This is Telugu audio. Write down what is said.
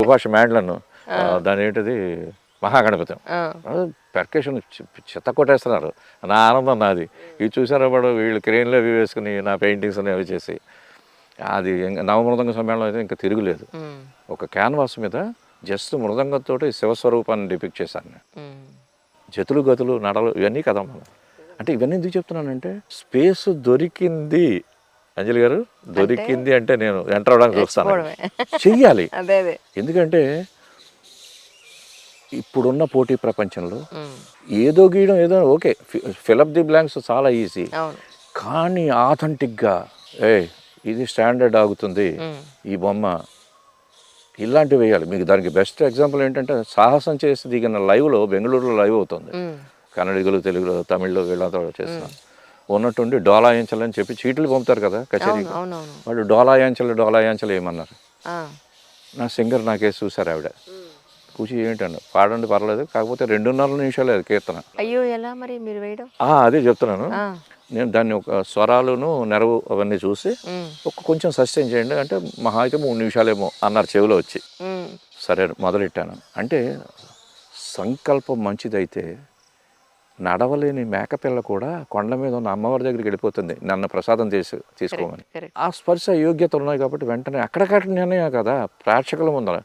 సుభాష్ మ్యాండ్లను దాని ఏంటిది మహాగణపతి పెర్కేషన్ చెత్త కొట్టేస్తున్నారు. నా ఆనందం నాది. ఇవి చూసారా వాడు వీళ్ళు క్రెయిన్లో అవి వేసుకుని నా పెయింటింగ్స్ అవి చేసి అది నవమృదంగ సమ్మేళనం అయితే ఇంకా తిరుగులేదు. ఒక క్యాన్వాస్ మీద జస్ట్ మృదంగంతో శివస్వరూపాన్ని డిపిక్ట్ చేశాను నేను. జతులు గతులు నడలు ఇవన్నీ కదా మనం. అంటే ఇవన్నీ ఎందుకు చెప్తున్నానంటే స్పేస్ దొరికింది అంజలి గారు, దొరికింది అంటే నేను ఎంటర్ అవడానికి చూస్తాను, చెయ్యాలి. ఎందుకంటే ఇప్పుడున్న పోటీ ప్రపంచంలో ఏదో గీయడం ఏదో ఓకే, ఫిలప్ ది బ్లాంక్స్ చాలా ఈజీ, కానీ ఆథెంటిక్గా ఇది స్టాండర్డ్ ఆగుతుంది ఈ బొమ్మ ఇలాంటివి వేయాలి. మీకు దానికి బెస్ట్ ఎగ్జాంపుల్ ఏంటంటే సాహసం చేసి దిగిన లైవ్లో బెంగళూరులో లైవ్ అవుతుంది, కన్నడిగలు తెలుగులో తమిళ్లో వీళ్ళంతా చేస్తున్నాం. ఉన్నట్టుండి డోలాయించాలని చెప్పి చీట్లు పంపుతారు కదా కచేరీ, వాళ్ళు డోలాయించలు ఏమన్నారు. నా సింగర్ నాకేసి చూసారు ఆవిడ, కూర్చి ఏంటండి పాడండి పర్లేదు, కాకపోతే 2.5 నిమిషాలు అది కీర్తన. అయ్యో ఎలా మరి మీరు వేయడం? అదే చెప్తున్నాను నేను. దాన్ని ఒక స్వరాలును నెరవు అవన్నీ చూసి కొంచెం సస్టైన్ చేయండి అంటే మహా అయితే 3 నిమిషాలేమో అన్నారు చెవిలో వచ్చి. సరే మొదలెట్టాను. అంటే సంకల్పం మంచిదైతే నడవలేని మేకపిల్ల కూడా కొండ మీద ఉన్న అమ్మవారి దగ్గరికి వెళ్ళిపోతుంది నన్ను ప్రసాదం తీసుకోమని. ఆ స్పర్శ యోగ్యత ఉన్నాయి కాబట్టి వెంటనే అక్కడికక్కడ నిర్ణయం కదా ప్రేక్షకుల ముందర